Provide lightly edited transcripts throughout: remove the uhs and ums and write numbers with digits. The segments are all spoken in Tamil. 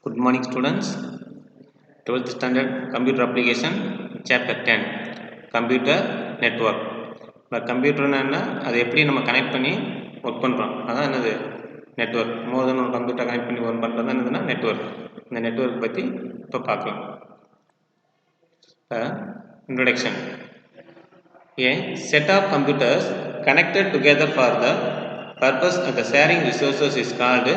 Good morning students. 12th standard computer application chapter 10 computer network. இப்போ கம்ப்யூட்டர்னா என்ன, அதை எப்படி நம்ம கனெக்ட் பண்ணி ஒர்க் பண்ணுறோம், அதான் என்னது நெட்ஒர்க். மோர் தென் ஒரு கம்ப்யூட்டர் கனெக்ட் பண்ணி ஒர்க் பண்ணுறது என்னதுன்னா நெட்ஒர்க். இந்த நெட்ஒர்க் பற்றி இப்போ பார்க்கலாம். Introduction. A set of computers connected together for the purpose of the sharing resources is called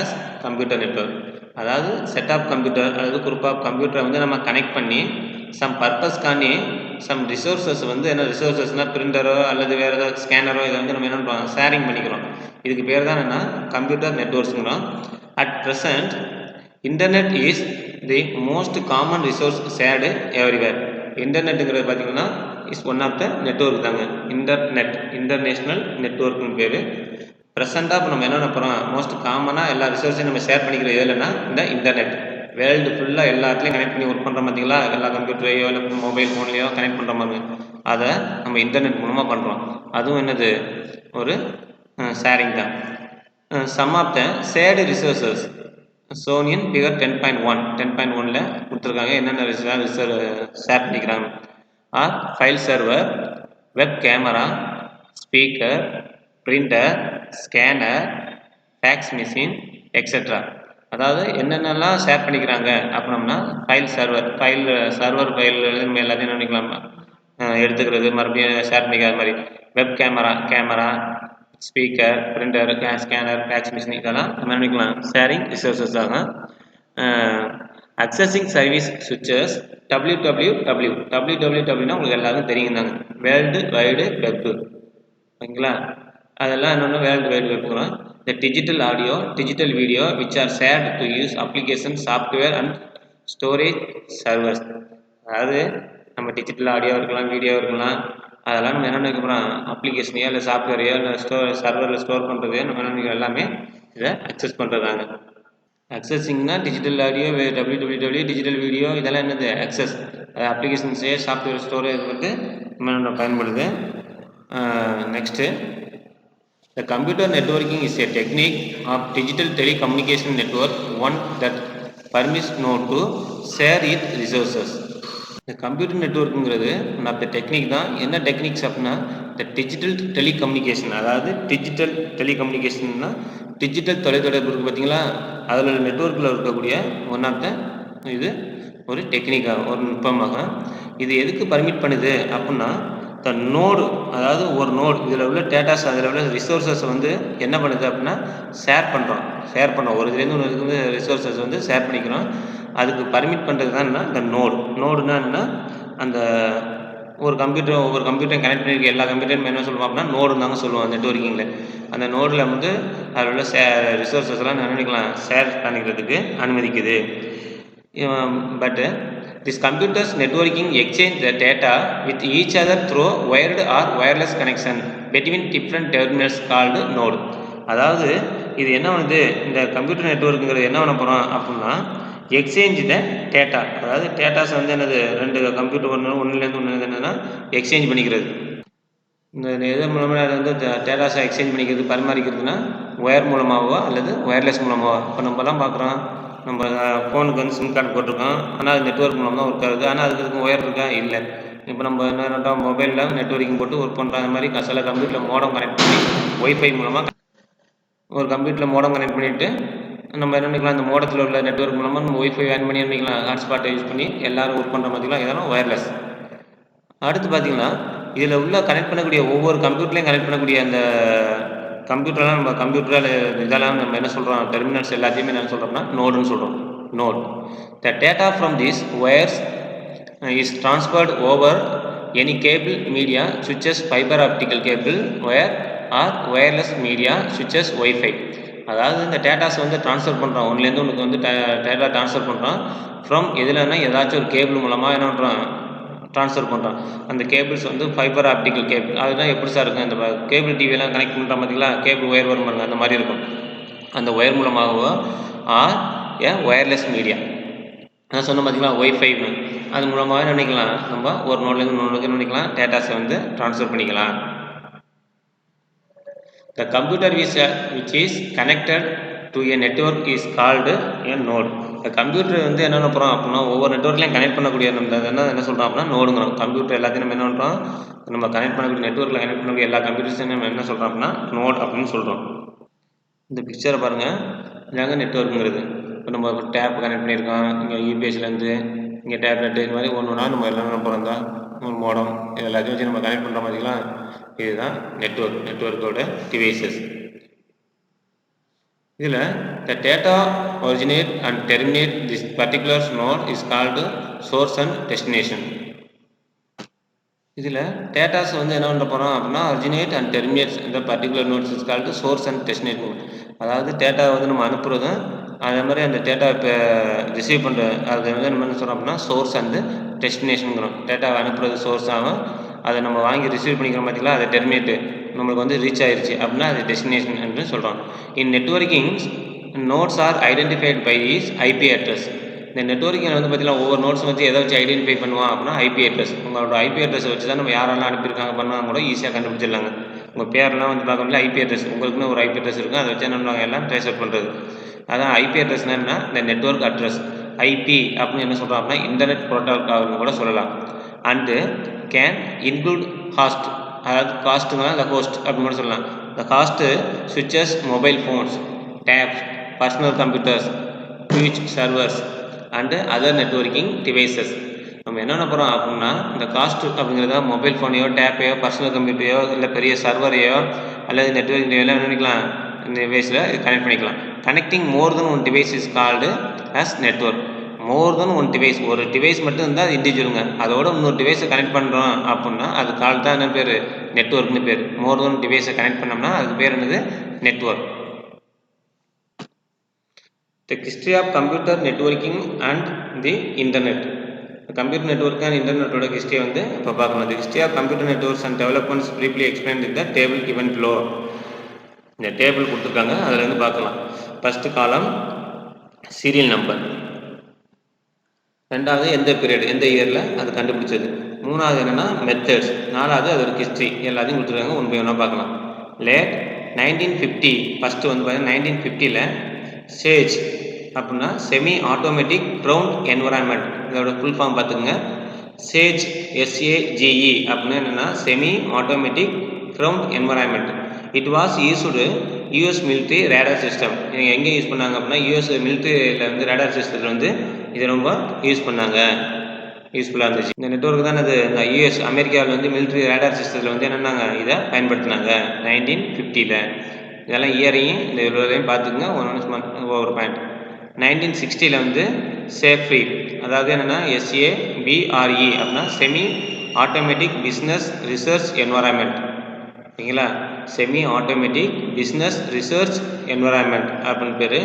as computer network. அதாவது செட் ஆஃப் கம்ப்யூட்டர் அதாவது குரூப் ஆஃப் கம்ப்யூட்டரை வந்து நம்ம கனெக்ட் பண்ணி சம் பர்பஸ்க்காண்டி சம் ரிசோர்ஸஸ் வந்து என்ன ரிசோர்ஸஸ்னால் பிரிண்டரோ அல்லது வேறு ஏதாவது ஸ்கேனரோ இதை வந்து நம்ம என்ன பண்ணுறோம், ஷேரிங் பண்ணிக்கிறோம். இதுக்கு பேர் தான் என்ன, கம்ப்யூட்டர் நெட்வொர்க்ஸுங்கிறோம். At present internet is the most common resource shared everywhere. இன்டர்நெட்டுங்கிறது பார்த்திங்கன்னா is one of the network தாங்க. இன்டர்நெட் இன்டர்நேஷ்னல் நெட்வொர்க்னு பேர். ப்ரெசென்ட்டாக இப்போ நம்ம என்ன பண்ணுறோம், மோஸ்ட் காமனாக எல்லா ரிசோர்ஸையும் நம்ம ஷேர் பண்ணிக்கிற எதுலன்னா இந்த இன்டர்நெட். வேர்ல்டு ஃபுல்லாக எல்லா இடத்துலையும் கனெக்ட் பண்ணி ஒர்க் பண்ணுறோம் பார்த்தீங்களா, எல்லா கம்ப்யூட்டரையோ இல்லை மொபைல் ஃபோன்லேயோ கனெக்ட் பண்ணுற மாதிரி அதை நம்ம இன்டர்நெட் மூலமாக பண்ணுறோம். அதுவும் என்னது, ஒரு ஷேரிங் தான். Some of the shared resources shown in figure 10.1 கொடுத்துருக்காங்க. என்னென்ன ஷேர் பண்ணிக்கிறாங்க are file server, web camera, speaker, printer, scanner, fax machine etcetera. அதாவது என்னென்னலாம் ஷேர் பண்ணிக்கிறாங்க அப்படின்னம்னா ஃபைல் சர்வர் ஃபைல் நம்ம எல்லாத்தையும் என்ன பண்ணிக்கலாம், எடுத்துக்கிறது மறுபடியும் ஷேர் பண்ணிக்கிற மாதிரி. Web camera, speaker, printer, scanner, fax machine இதெல்லாம் நம்ம என்ன பண்ணிக்கலாம், ஷேரிங் ரிசோர்ஸஸ் ஆகும். அக்சஸிங் சர்வீஸ் சுவிச்சஸ் wwwனா உங்களுக்கு எல்லாருக்கும் தெரியும் தாங்க, வேர்ல்டு வைடு வெப்பு, ஓகேங்களா. அதெல்லாம் என்னென்ன வேர்ல்டு வைடு வெப்புங்கிறோம். இந்த digital audio, digital video which are shared to use application, software and storage servers. அதாவது நம்ம டிஜிட்டல் ஆடியோ இருக்கலாம், வீடியோ இருக்கலாம், அதெல்லாம் நம்ம என்ன நினைக்கிறோம், அப்ளிகேஷனையோ இல்லை சாஃப்ட்வேரையோ இல்லை சர்வரில் ஸ்டோர் பண்ணுறதையோ நம்ம என்ன நினைக்கிறோம், எல்லாமே இதை அக்சஸ் பண்ணுறதாங்க. அக்சஸிங்னா digital audio, www, digital video இதெல்லாம் என்னது அக்சஸ். அப்ளிகேஷன்ஸே சாஃப்ட்வேர் ஸ்டோரேஜ் வந்து நம்ம பயன்படுது. Next, the computer networking is a technique of digital telecommunication network, one that permits node to share its resources. இந்த கம்ப்யூட்டர் நெட்வொர்க்குங்கிறது ஒன் ஆஃப் த டெக்னிக் தான். என்ன டெக்னிக்ஸ் அப்படின்னா இந்த டிஜிட்டல் டெலிகம்யூனிகேஷன். அதாவது டிஜிட்டல் டெலிகம்யூனிகேஷன்னா டிஜிட்டல் தொலைத்தொடர்பு இருக்குது பார்த்தீங்களா, அதில் நெட்வொர்க்கில் இருக்கக்கூடிய ஒன் ஆஃப் த இது ஒரு டெக்னிக்காக, ஒரு நுட்பமாக. இது எதுக்கு பர்மிட் பண்ணுது அப்படின்னா த நோடு, அதாவது ஒரு நோடு இதில் உள்ள டேட்டாஸ், அதில் உள்ள ரிசோர்ஸஸ் வந்து என்ன பண்ணுது அப்படின்னா ஷேர் பண்ணுறோம். ஒரு இதுலேருந்து ஒன்று இதுக்கு வந்து ரிசோர்ஸஸ் வந்து ஷேர் பண்ணிக்கிறோம். அதுக்கு பர்மிட் பண்ணுறது தான் என்ன, இந்த நோடுனா என்னன்னா அந்த ஒவ்வொரு கம்ப்யூட்டரையும் கனெக்ட் பண்ணியிருக்க எல்லா கம்ப்யூட்டரையும் என்ன சொல்லுவோம் அப்படின்னா நோடுன்னு தாங்க சொல்லுவோம் நெட்வொர்க்கிங்கில். அந்த நோடில் வந்து அதில் உள்ள ரிசோர்ஸஸ்லாம் நினைக்கலாம் ஷேர் பண்ணிக்கிறதுக்கு அனுமதிக்குது. But this computers networking exchange the data with each other through wired or wireless connection between different terminals called node. அதாவது இது என்ன பண்ணுது, இந்த கம்ப்யூட்டர் நெட்வொர்க்குங்கிறது என்ன பண்ண போகிறோம் அப்படின்னா எக்ஸ்சேஞ்ச் த டேட்டா. அதாவது டேட்டாஸ் வந்து என்னது, ரெண்டு கம்ப்யூட்டர் ஒன்றுலேருந்து ஒன்று என்னன்னா எக்ஸ்சேஞ்ச் பண்ணிக்கிறது. இந்த எது மூலமாக அது வந்து டேட்டாஸை எக்ஸ்சேஞ்ச் பண்ணிக்கிறது, பரிமாறிக்கிறதுனா ஒயர் மூலமாகவோ அல்லது ஒயர்லெஸ் மூலமாகவோ. இப்போ நம்மலாம் பார்க்குறோம், நம்ம ஃபோனுக்கு வந்து சிம் கார்டு போட்டிருக்கோம், ஆனால் அது நெட்வொர்க் மூலம் தான் ஒர்க் ஆகுது. ஆனால் அதுக்கு ஒயர் இருக்கா, இல்லை. இப்போ நம்ம என்ன மொபைலில் நெட்வொர்க்கிங் போட்டு ஒர்க் பண்ணுற அந்த மாதிரி சில கம்ப்யூட்டரில் மோடம் கனெக்ட் பண்ணி ஒய்ஃபை மூலமாக ஒரு கம்ப்யூட்டரில் மோடம் கனெக்ட் பண்ணிவிட்டு நம்ம என்ன பண்ணிக்கலாம், அந்த மோடத்தில் உள்ள நெட்வொர்க் மூலமாக நம்ம ஒய்ஃபை ஆன் பண்ணி பண்ணிக்கலாம், ஹாட்ஸ்பாட்டை யூஸ் பண்ணி எல்லோரும் ஒர்க் பண்ணுற மாதிரிலாம் இதெல்லாம் ஒயர்லெஸ். அடுத்து பார்த்திங்கன்னா இதில் உள்ள கனெக்ட் பண்ணக்கூடிய ஒவ்வொரு கம்ப்யூட்டர்லையும் கனெக்ட் பண்ணக்கூடிய அந்த கம்ப்யூட்டர்லாம் நம்ம கம்ப்யூட்டரில் இதெல்லாம் நம்ம என்ன சொல்கிறோம், டெர்மினல்ஸ் எல்லாத்தையுமே என்ன சொல்கிறோம்னா நோடுன்னு சொல்கிறோம். Node. The data from these wires is transferred over any cable media switches, fiber optical cable wire or wireless media switches, wifi. அதாவது இந்த டேட்டாஸ் வந்து ட்ரான்ஸ்ஃபர் பண்ணுறோம், ஒன்றுலேருந்து ஒன்றுக்கு வந்து டேட்டா ட்ரான்ஸ்ஃபர் பண்ணுறோம். ஃப்ரம் எதுலன்னா ஏதாச்சும் ஒரு கேபிள் மூலமாக என்ன பண்ணுறோம், ட்ரான்ஸ்ஃபர் பண்ணுறோம். அந்த கேபிள்ஸ் வந்து ஃபைபர் ஆப்டிக்கல் கேபிள். அதுதான் எப்படி சார் இருக்கும், இந்த கேபிள் டிவியெல்லாம் கனெக்ட் பண்ணுற பார்த்தீங்களா, கேபிள் ஒயர் வரும் பாருங்க, அந்த மாதிரி இருக்கும். அந்த ஒயர் மூலமாகவோ ஆர் ஒயர்லெஸ் மீடியா, நான் சொன்ன பார்த்தீங்களா ஒய்ஃபைன்னு, அது மூலமாக என்ன பண்ணிக்கலாம், நம்ம ஒரு நோட்லேருந்து இன்னொரு என்ன பண்ணிக்கலாம், டேட்டாஸை வந்து ட்ரான்ஸ்ஃபர் பண்ணிக்கலாம். The computer which is connected to a network is called a node. இந்த கம்ப்யூட்டர் வந்து என்ன பண்ணுறோம் அப்படின்னா ஒவ்வொரு நெட்ஒர்க்லையும் கனெக்ட் பண்ணக்கூடிய நம்ம என்ன சொல்கிறோம் அப்படின்னா நோடுங்கிறோம். கம்ப்யூட்டர் எல்லாத்தையும் நம்ம என்ன பண்ணுறோம், நம்ம கனெக்ட் பண்ணக்கூடிய நெட்ஒர்க்கில் கனெக்ட் பண்ணக்கூடிய எல்லா கம்ப்யூட்டர்ஸையும் நம்ம என்ன சொல்கிறோம் அப்படின்னா நோட் அப்படின்னு சொல்கிறோம். இந்த பிக்சரை பாருங்கள், இதாங்க நெட்ஒர்க்குங்கிறது. இப்போ நம்ம டேப் கனெக்ட் பண்ணியிருக்கோம், இங்கே யூபிஎஸ்லேருந்து இங்கே டேப்லெட்டு இது மாதிரி ஒன்று ஒன்றா நம்ம எல்லாம் என்ன பண்ணுறோம் தான் ஒரு மோடம் இது எல்லாத்தையும் வச்சு நம்ம கனெக்ட் பண்ணுற மாதிரிங்களா. இதுதான் நெட்ஒர்க்கோட டிவைசஸ். இதில் the data originate and terminate this particular node is called source and destination. இதில் டேட்டாஸ் வந்து என்ன பண்ண போகிறோம் அப்படின்னா originate and terminate இந்த particular nodes is called source and destination. அதாவது டேட்டா வந்து நம்ம அனுப்புறதும் அதே மாதிரி அந்த டேட்டா இப்போ ரிசீவ் பண்ணுற அது வந்து நம்ம என்ன சொல்கிறோம் அப்படின்னா சோர்ஸ் அண்டு டெஸ்டினேஷனுங்கிறோம். டேட்டாவை அனுப்புறது சோர்ஸ் ஆகும், அதை நம்ம வாங்கி ரிசீவ் பண்ணிக்கிற பார்த்தீங்களா, அதை டெர்மினேட்டு நம்மளுக்கு வந்து ரீச் ஆயிடுச்சு அப்படின்னா அது டெஸ்டினேஷன் என்று சொல்கிறோம். In networking nodes are identified by is IP address. இந்த நெட்வொர்க்கிங் வந்து பார்த்தீங்கன்னா ஒவ்வொரு நோட்ஸ் வந்து எதை வச்சு ஐடென்டிஃபை பண்ணுவோம் அப்படின்னா ஐபி அட்ரஸ். உங்களோட ஐபி அட்ரஸை வச்சு தான் நம்ம யாரெல்லாம் அனுப்பியிருக்காங்க பண்ணால் கூட ஈஸியாக கண்டுபிடிச்சிடலாங்க. உங்கள் பேரெல்லாம் வந்து பார்க்க முடியல ஐபி அட்ரஸ், உங்களுக்குன்னு ஒரு ஐபி அட்ரஸ் இருக்கும், அதை வச்சு என்ன எல்லாம் ட்ரேஸ் அவுட் பண்ணுறது. அதான் ஐபி அட்ரஸ்னா என்ன, இந்த நெட்வொர்க் அட்ரஸ். ஐபி அப்படின்னு என்ன சொல்கிறோம் அப்படின்னா இன்டர்நெட் ப்ரோட்டோகால்னு கூட சொல்லலாம். அண்டு கேன் இன்க்ளூட் ஹாஸ்ட், அதாவது காஸ்ட்டுங்களா இல்லை ஹோஸ்ட் அப்படின்னு கூட சொல்லலாம். இந்த காஸ்ட்டு சுவிட்சஸ், mobile phones, tabs, personal computers, ட்விச் servers and other networking devices. நம்ம என்ன போகிறோம் அப்படின்னா இந்த காஸ்ட் அப்படிங்கிறத மொபைல் ஃபோனையோ டேப்பையோ பர்சனல் கம்ப்யூட்டரையோ இல்லை பெரிய சர்வரையோ அல்லது நெட்வொர்க் என்ன பண்ணிக்கலாம் இந்த டிவைஸில் கனெக்ட் பண்ணிக்கலாம். Connecting more than one device is called as network. More than one device, ஒரு டிவைஸ் மட்டும் இருந்தால் அது இண்டிவிஜுவலுங்க. அதோட இன்னொரு டிவைஸை கனெக்ட் பண்ணுறோம் அப்படின்னா அது கால் தான் என்ன பேர், நெட்வொர்க்னு பேர். மோர் தென் டிவைஸை கனெக்ட் பண்ணோம்னா அதுக்கு பேர் என்னது, network. The history of computer networking and the internet. Computer network and இன்டர்நெட்டோட ஹிஸ்ட்ரி வந்து இப்போ பார்க்கணும். The history of computer networks and developments briefly explained in the table given below. இந்த டேபிள் கொடுத்துருக்காங்க, அதில் வந்து பார்க்கலாம். ஃபஸ்ட்டு காலம் சீரியல் நம்பர், ரெண்டாவது எந்த பீரியட் எந்த இயரில் அது கண்டுபிடிச்சது, மூணாவது என்னென்னா மெத்தட்ஸ், நாலாவது அதோட ஹிஸ்ட்ரி எல்லாத்தையும் கொடுத்துருக்காங்க. ஒன் பை ஒன்னாக பார்க்கலாம். லேட் 1950, ஃபஸ்ட்டு வந்து பார்த்தீங்கன்னா 1950 சேஜ் அப்படின்னா செமி ஆட்டோமேட்டிக் க்ரவுண்ட் என்வரான்மெண்ட், இதோட ஃபுல் ஃபார்ம் பார்த்துக்குங்க. சேஜ் SAGE அப்படின்னா என்னென்னா semi automatic ground environment. It was used US military radar system. எங்கே யூஸ் பண்ணாங்க அப்படின்னா யூஎஸ் மிலிட்ரியில் வந்து ரேடார் சிஸ்டத்தில் வந்து இதை ரொம்ப யூஸ் பண்ணாங்க, யூஸ்ஃபுல்லாக இருந்துச்சு. இந்த நெட்வொர்க் தான் அது இந்த யூஎஸ் அமெரிக்காவில் வந்து மிலிட்ரி ரேடார் சிஸ்டத்தில் வந்து என்னென்னாங்க இதை பயன்படுத்தினாங்க 1950. இதெல்லாம் இயரையும் இந்த இவ்வளோதையும் பார்த்துக்குங்க, ஒவ்வொரு பாயிண்ட். 1960 வந்து சேஃப்ரி, அதாவது என்னென்னா SABRE அப்படின்னா semi automatic business research environment. ஓகேங்களா, semi automatic business research environment அப்படின்னு பேர்.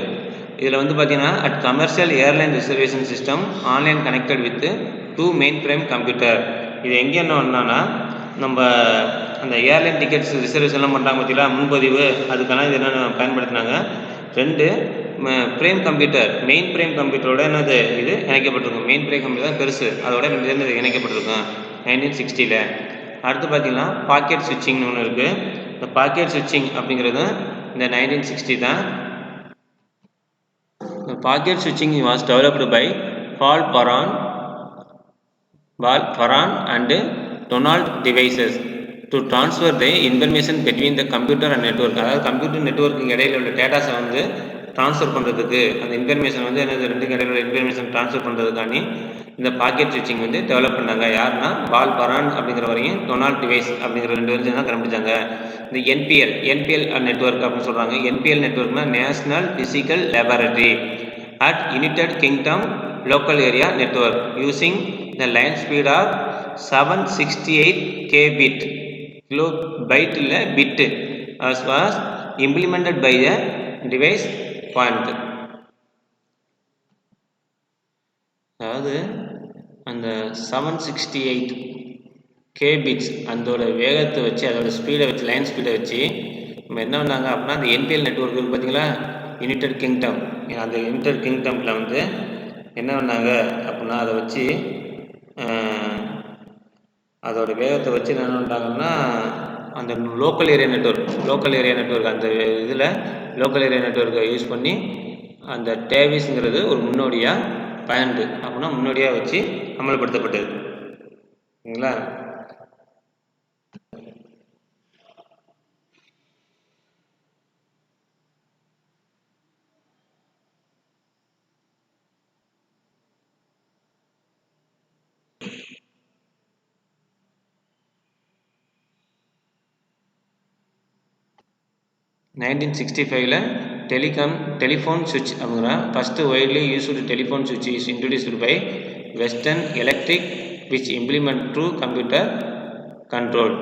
இதில் வந்து பார்த்தீங்கன்னா at commercial airline reservation system online connected with 2 mainframe computer. இது எங்கே என்ன ஒன்றானா நம்ம அந்த ஏர்லைன் டிக்கெட்ஸ் ரிசர்வேஷன்லாம் பண்ணுறாங்க பார்த்தீங்களா, முன்பதிவு, அதுக்கான இது என்னென்ன பயன்படுத்தினாங்க. 2 ஃப்ரேம் கம்ப்யூட்டர், மெயின் ஃப்ரேம் கம்ப்யூட்டரோட என்னது இது இணைக்கப்பட்டிருக்கும். மெயின் ஃப்ரேம் கம்ப்யூட்டர் தான் பெருசு, அதோட என்னது இணைக்கப்பட்டிருக்கும் 1960. அடுத்து பார்த்தீங்கன்னா பாக்கெட் சுவிட்சிங்னு ஒன்று இருக்குது. இந்த பாக்கெட் சுவிட்சிங் அப்படிங்கிறது இந்த 1960 தான். The packet switching was developed by Paul Farran and Donald Devices to transfer the information between the computer and network. அதாவது கம்ப்யூட்டர் நெட்வொர்க்கு இடையில உள்ள டேட்டாஸை வந்து ட்ரான்ஸ்ஃபர் பண்ணுறதுக்கு, அந்த இன்ஃபர்மேஷன் வந்து என்னது ரெண்டுக்கு இடையில உள்ள இன்ஃபர்மேஷன் ட்ரான்ஸ்ஃபர் பண்ணுறதுக்காண்டி இந்த பாக்கெட் ஸ்விட்சிங் வந்து டெவலப் பண்ணாங்க. யாருன்னா பால் பரான் அப்படிங்கிற வரையும் டொனால்ட் டிவைஸ் அப்படிங்கிற 2 பேரும் தான் கண்டுபிடிச்சாங்க. இந்த என்பிஎல் நெட்வொர்க் அப்படின்னு சொல்கிறாங்க. என்பிஎல் நெட்வொர்க்னா national physical laboratory at United Kingdom local area network using the line speed of 768 kbit kilobyte bit as was implemented by the device point. அதாவது அந்த 768 kbits அதோட வேகத்தை வச்சு, அதோட ஸ்பீடை வச்சு, லைன் ஸ்பீடை வச்சு நம்ம என்ன பண்ணாங்க அப்படின்னா அந்த என்பிஎல் நெட்வொர்க் பார்த்தீங்களா யுனைடெட் கிங்டம், அந்த யுனைடெட் கிங்டமில் வந்து என்ன பண்ணாங்க அப்படின்னா அதை வச்சு அதோட வேகத்தை வச்சு என்ன பண்ணிட்டாங்கன்னா அந்த லோக்கல் ஏரியா நெட்வொர்க் அந்த இதில் லோக்கல் ஏரியா நெட்வொர்க்கை யூஸ் பண்ணி அந்த டேவிஸ்ங்கிறது ஒரு முன்னோடியாக பயந்து அப்படின்னா முன்னோடியாக வச்சு அமல்படுத்தப்பட்டது. சரிங்களா? (1965) telephone switch அப்படிங்கிற first widely used telephone switch is introduced by Western Electric which implement true computer control.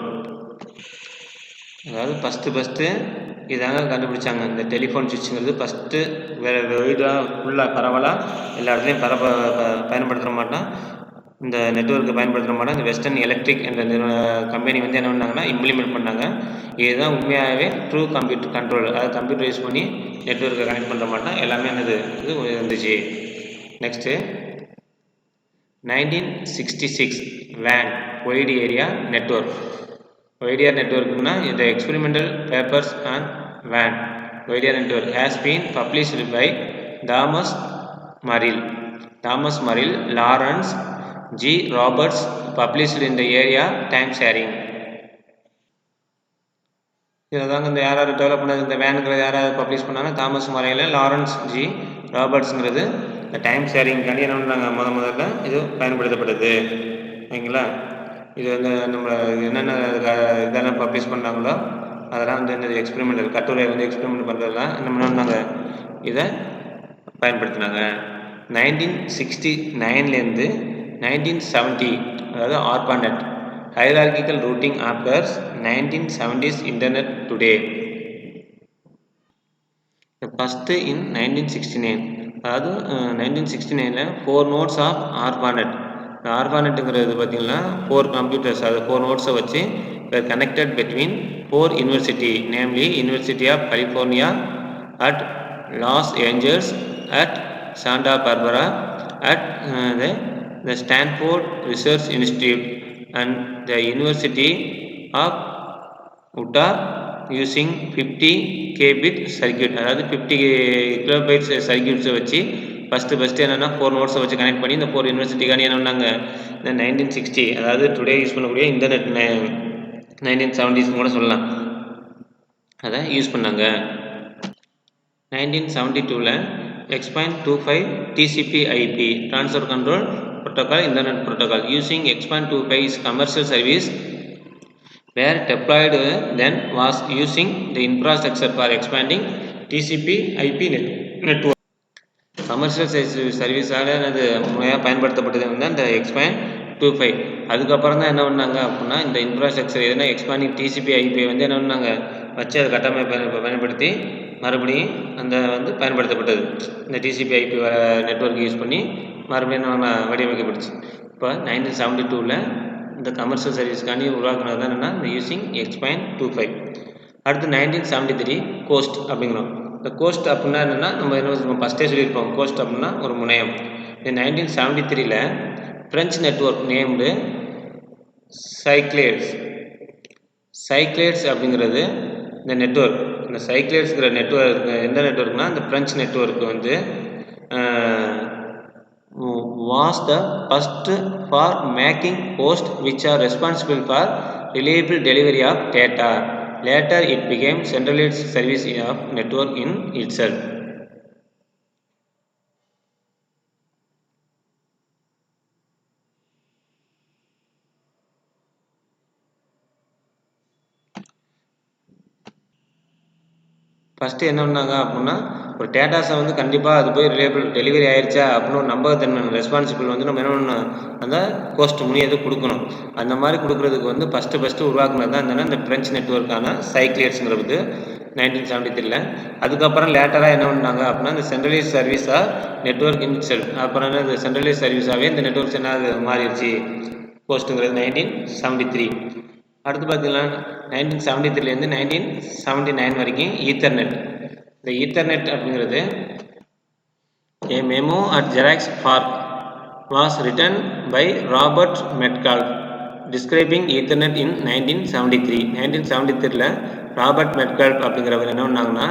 அதாவது ஃபஸ்ட்டு இதாங்க கண்டுபிடிச்சாங்க. இந்த டெலிஃபோன் சுவிட்சுங்கிறது ஃபஸ்ட்டு வைடாக ஃபுல்லாக பரவலாக எல்லா இடத்துலையும் பயன்படுத்த மாட்டோம். இந்த நெட்வொர்க்கை பயன்படுத்த மாட்டோம். இந்த வெஸ்டர்ன் எலக்ட்ரிக் என்ற கம்பெனி வந்து என்ன பண்ணாங்கன்னா இம்ப்ளிமெண்ட் பண்ணாங்க. இதுதான் உண்மையாகவே ட்ரூ கம்ப்யூட்டர் கண்ட்ரோல். அதாவது கம்ப்யூட்டர் யூஸ் பண்ணி நெட்வொர்க்கை கனெக்ட் பண்ணுற மாட்டோம். எல்லாமே என்னது இது இருந்துச்சு. Next 1966 WAN wide area network. Wide area நெட்வொர்க்னா இந்த experimental papers and WAN wide area network has been published by Thomas Marill, Lawrence G. Roberts published in the area time sharing. இதுதாங்க இந்த யார் டெவலப் பண்ணது இந்த வேனுங்கிறது யாராவது பப்ளிஷ் பண்ணாங்கன்னா தாமஸ் மரையில், லாரன்ஸ் G. ராபர்ட்ஸுங்கிறது இந்த டைம் ஷேரிங்காண்டி என்ன பண்ணாங்க முதல்ல இது பயன்படுத்தப்படுது. ஓகேங்களா? இது வந்து நம்ம என்னென்ன இதெல்லாம் பப்ளிஷ் பண்ணாங்களோ அதெல்லாம் வந்து இந்த எக்ஸ்பெரிமெண்டல் கட்டுரை வந்து எக்ஸ்பெரிமெண்ட் பண்ணுறதுலாம் என்ன பண்ணாங்க இதை பயன்படுத்தினாங்க. 1969லேருந்து 1970 அதாவது ARPANET hierarchical routing occurs 1970s internet today. First in 1969 அதாவது 1969ல 4 nodes of ARPANET. ARPANETங்கிறது பார்த்தீங்கன்னா 4 கம்ப்யூட்டர்ஸ் அது 4 நோட்ஸை வச்சு were connected between 4 university namely University of California at Los Angeles, at Santa Barbara, at the Stanford Research Institute and the University of Utah using 50 kbit circuit. அதாவது 50 கிலோபைட்ஸ் சர்க்கியூட்ஸை வச்சு ஃபஸ்ட்டு என்னென்னா 4 நோட்ஸை வச்சு கனெக்ட் பண்ணி இந்த 4 யூனிவர்சிட்டிக்காண்டி என்ன பண்ணாங்க இந்த 1960 அதாவது டுடே யூஸ் பண்ணக்கூடிய இன்டர்நெட் 1970s கூட சொல்லலாம் அதை யூஸ் பண்ணாங்க. 1972ல் X.25 TCP/IP Transfer Control Protocol Internet Protocol using X.25 is commercial service were deployed then was using the infrastructure for expanding TCP/IP network. Commercial சர்வீஸாக அது முறையாக பயன்படுத்தப்பட்டது வந்து அந்த X.25. அதுக்கப்புறம் தான் என்ன பண்ணாங்க அப்படின்னா இந்த இன்ஃப்ராஸ்ட்ரக்சர் எதுனா எக்ஸ்பேண்டிங் TCP/IP வந்து என்ன பண்ணாங்க வச்சு அது கட்டமைப்பை பயன்படுத்தி மறுபடியும் அந்த வந்து பயன்படுத்தப்பட்டது. இந்த TCP/IP நெட்வொர்க் யூஸ் பண்ணி மறுபடியும் நம்ம வடிவமைக்கப்பட்டுச்சு. இப்போ 1972ல் இந்த கமர்ஷியல் சர்வீஸ்க்காண்டி உருவாக்குனது தான் என்னென்னா இந்த யூஸிங் X.25. அடுத்து 1973 கோஸ்ட் அப்படிங்கிறோம். இந்த கோஸ்ட் அப்படின்னா என்னென்னா நம்ம என்ன ஃபஸ்ட்டே சொல்லியிருப்போம். கோஸ்ட் அப்படின்னா ஒரு முனையம். இந்த 1973ல் ஃப்ரெஞ்ச் நெட்வொர்க் நேம்டு சைக்ளேட்ஸ் அப்படிங்கிறது இந்த நெட்வொர்க். இந்த சைக்ளேட்ஸ்ங்கிற நெட்வொர்க் எந்த நெட்வொர்க்னா இந்த ஃப்ரெஞ்ச் நெட்வொர்க் வந்து was the first for making hosts which are responsible for reliable delivery of data. Later it became centralized service of network in itself. First என்ன பண்ணாங்க அப்படின்னா ஒரு டேட்டாஸை வந்து கண்டிப்பாக அது போய் ரிலேபிள் டெலிவரி ஆயிடுச்சா அப்படின்னு ஒரு நம்பகத்தன்மை ரெஸ்பான்சிபிள் வந்து நம்ம என்ன பண்ணணும் அந்த கோஸ்ட் முனியது கொடுக்கணும். அந்த மாதிரி கொடுக்குறதுக்கு வந்து ஃபஸ்ட்டு உருவாக்குனது தான் என்னென்னா இந்த ஃப்ரெஞ்ச் நெட்வொர்க்கான சைக்ளேட்ஸுங்கிறது 1973ல். அதுக்கப்புறம் லேட்டராக என்ன பண்ணாங்க அப்படின்னா இந்த சென்ட்ரலைஸ் சர்வீஸாக நெட்வொர்க் இன் செல்ஃப் அப்புறம் என்ன இந்த சென்ட்ரலைஸ் சர்வீஸாகவே இந்த நெட்வொர்க்ஸ் என்ன மாறிடுச்சு கோஸ்ட்டுங்கிறது 1973. அடுத்து பார்த்தீங்கன்னா 1973லேருந்து 1979 வரைக்கும் ஈத்தர்நெட். இந்த ஈத்தர்நெட் அப்படிங்கிறது A memo at Xerox PARC was written by Robert Metcalfe describing Ethernet in 1973. 1973ல் Robert Metcalfe அப்படிங்கிறவர் என்ன பண்ணாங்கன்னா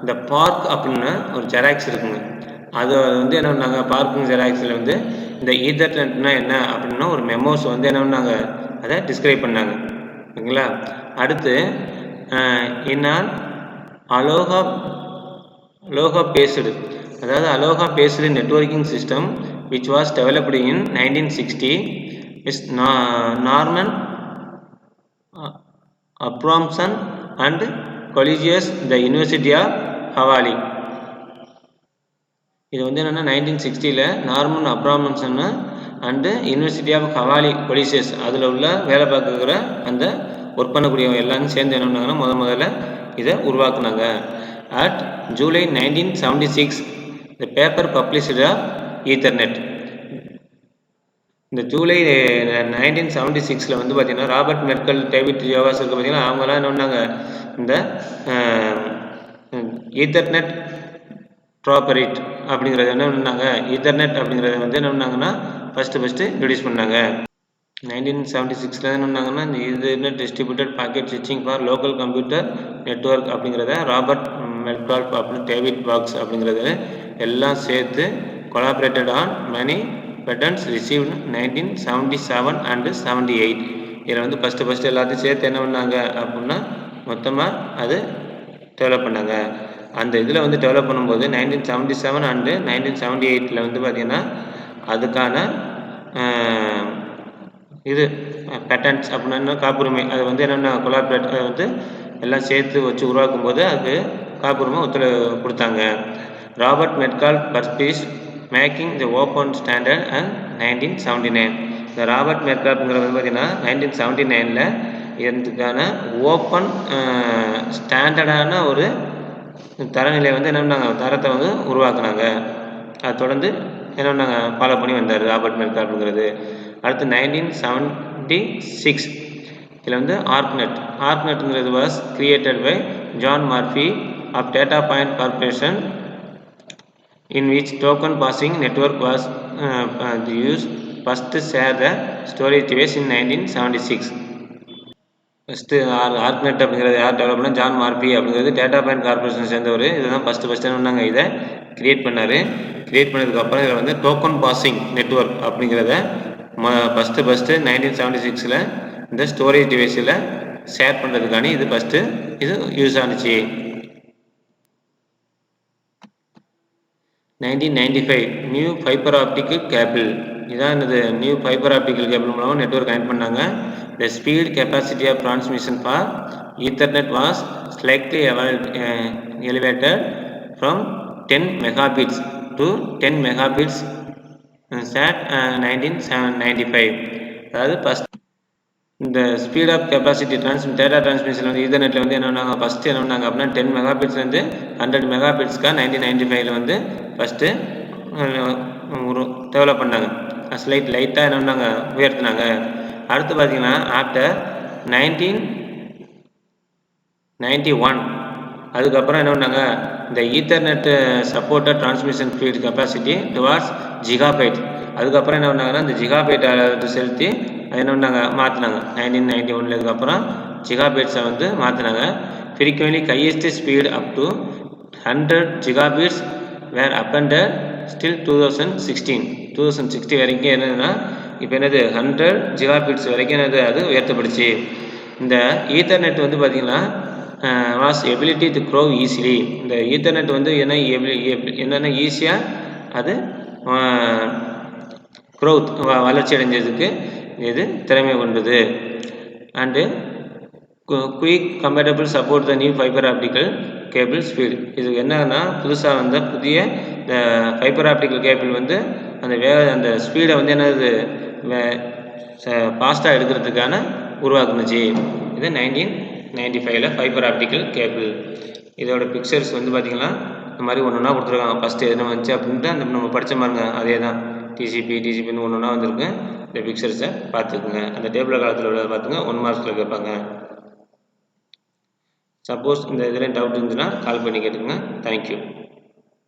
இந்த பார்க் அப்படின்னு ஒரு ஜெராக்ஸ் இருக்குங்க. அது வந்து என்ன பண்ணாங்க, பார்க்கிங் ஜெராக்ஸில் வந்து இந்த ஈதர்நெட்னா என்ன அப்படின்னா ஒரு மெமோஸ் வந்து என்ன பண்ணாங்க, அதை டிஸ்கிரைப் பண்ணாங்க. ஓகேங்களா. அடுத்து இன்னால் அலோகா பேஸ்டு, அதாவது Aloha based networking system which was developed in 1960 is Norman Abramson and colleagues the university of Hawaii. இது வந்து என்னென்னா 1960 Norman Abramson and university of Hawaii colleagues அதில் உள்ள வேலை பார்க்குற அந்த ஒர்க் பண்ணக்கூடியவங்க எல்லாரும் சேர்ந்து என்ன பண்ணாங்கன்னா முதல்ல இதை உருவாக்குனாங்க. At July 1976 the paper published of Ethernet. இந்த ஜூலை 1976 வந்து பார்த்தீங்கன்னா ராபர்ட் மெர்க்கல், டேவிட் ஜோவாஸ் இருக்கு பார்த்தீங்கன்னா அவங்களாம் என்ன பண்ணாங்க, இந்த ஈத்தர்நெட் ப்ராப்பரேட் அப்படிங்கிறது என்ன பண்ணாங்க, ஈத்தர்நெட் அப்படிங்கிறத வந்து என்ன பண்ணாங்கன்னா ஃபஸ்ட்டு இன்ட்ரடியூஸ் பண்ணாங்க. 1976 என்ன பண்ணாங்கன்னா இந்த ஈத்தர்நெட் டிஸ்ட்ரிபியூட்டட் பாக்கெட் ஸ்விட்சிங் ஃபார் லோக்கல் கம்ப்யூட்டர் நெட்வொர்க் அப்படிங்கிறத ராபர்ட் மெர்க்கல் அப்படின்னு டேவிட் பாக்ஸ் அப்படிங்கிறது எல்லாம் சேர்த்து collaborated on many patents received 1977 and 78. இதில் வந்து ஃபஸ்ட்டு எல்லாத்தையும் சேர்த்து என்ன பண்ணாங்க அப்படின்னா மொத்தமாக அது டெவலப் பண்ணாங்க. அந்த இதில் வந்து டெவலப் பண்ணும்போது 1977 அண்டு 1978 வந்து பார்த்திங்கன்னா அதுக்கான இது பேட்டன்ட்ஸ் அப்படின்னா காப்புரிமை, அது வந்து என்னென்ன கொலாபரேட் அதை வந்து எல்லாம் சேர்த்து வச்சு உருவாக்கும் போது அது காப்புரிமை கொடுத்தாங்க. Robert Merkel burpees making the open standard and 1979. இந்த ராபர்ட் மெர்க்கல் அப்படிங்கிறது பார்த்தீங்கன்னா 1979 இதுக்கான ஓப்பன் ஸ்டாண்டர்டான ஒரு தரநிலை வந்து என்ன பண்ணாங்க, தரத்தை வந்து உருவாக்குனாங்க. அதை தொடர்ந்து என்ன பண்ணாங்க, ஃபாலோ பண்ணி வந்தார் ராபர்ட் மெர்க்கல் அப்படிங்கிறது. அடுத்து 1976 இதில் வந்து ஆர்க்நெட்ங்கிறது was created by John Murphy of Datapoint corporation in which token passing network was use first share the storage device in 1976. First ARCNET அப்படிங்கிறது யார் டெவலப் பண்ணால் ஜான் மார்பி அப்படிங்கிறது டேட்டா பாயிண்ட் கார்பரேஷன் சேர்ந்தவர். இதுதான் ஃபஸ்ட்டு என்னன்னாங்க இதை கிரியேட் பண்ணார். கிரியேட் பண்ணதுக்கப்புறம் இதில் வந்து டோக்கன் பாசிங் நெட்வொர்க் அப்படிங்கிறத ஃபஸ்ட்டு 1976 இந்த ஸ்டோரேஜ் டிவைஸில் ஷேர் பண்ணுறதுக்கான இது ஃபஸ்ட்டு இது யூஸ் ஆனிச்சு. 1995 நியூ ஃபைபர் ஆப்டிக்கல் கேபிள், இதான் என்னது நியூ ஃபைபர் ஆப்டிக்கல் கேபிள் மூலமாக நெட்வொர்க் கனெக்ட் பண்ணாங்க. The speed capacity of transmission for Ethernet was slightly elevated from 10 megabits to 10 megabits at 1995. அதாவது ஃபஸ்ட் இந்த speed of capacity data transmission வந்து ஈத்தர்நெட்டில் வந்து என்ன பண்ணாங்க, ஃபஸ்ட்டு என்ன பண்ணாங்க அப்படின்னா 10 மெகாபிட்ஸ்லேருந்து 100 மெகாபிட்ஸ்க்காக 1995 வந்து ஃபஸ்ட்டு டெவலப் பண்ணாங்க. லைட்டாக என்ன பண்ணாங்க, உயர்த்தினாங்க. அடுத்து பார்த்தீங்கன்னா ஆஃப்டர் 1991 அதுக்கப்புறம் என்ன பண்ணாங்க, இந்த ethernet supported transmission speed capacity towards gigabyte. அதுக்கப்புறம் என்ன பண்ணாங்கன்னா இந்த ஜிகாபைட்டை செலுத்தி அது என்ன பண்ணாங்க, மாற்றினாங்க. 1991 இதுக்கப்புறம் ஜிகாபைட்ஸை வந்து மாற்றினாங்க. Frequently highest speed up to 100 gigabytes were appended still 2016 வரைக்கும் என்னதுன்னா இப்போ என்னது 100 ஜிகாபிட்ஸ் வரைக்கும் என்னது அது உயர்த்தப்படுச்சு. இந்த ஈத்தர்நெட் வந்து பார்த்திங்கன்னா was ability to grow easily. இந்த ஈத்தர்நெட் வந்து என்னென்ன ஈஸியாக அது க்ரோத் வளர்ச்சி அடைஞ்சதுக்கு இது திறமை கொண்டது. And quick compatible support the new fibre optical cable speed. இது என்னன்னா புதுசாக வந்த புதிய ஃபைபர் ஆப்டிக்கல் கேபிள் வந்து அந்த ஸ்பீடை வந்து என்னது ஃபாஸ்ட்டாக எடுக்கிறதுக்கான உருவாக்குனுச்சு. இது 1995 ஃபைபர் ஆப்டிக்கல் கேபிள். இதோட பிக்சர்ஸ் வந்து பார்த்திங்கன்னா இந்த மாதிரி ஒன்று கொடுத்துருக்காங்க. ஃபஸ்ட்டு எதுனா வந்துச்சு அப்படின்ட்டு அந்த நம்ம படித்த பாருங்க அதே தான் டிசிபின்னு ஒன்று வந்திருக்கு. இந்த பிக்சர்ஸை பார்த்துக்குங்க. அந்த டேபிள் காலத்தில் உள்ள பார்த்துங்க, 1 மார்க்ஸில் கேட்பாங்க. சப்போஸ் இந்த இதில் டவுட் இருந்துச்சுன்னா கால் பண்ணி கேட்டுக்கோங்க. தேங்க்யூ.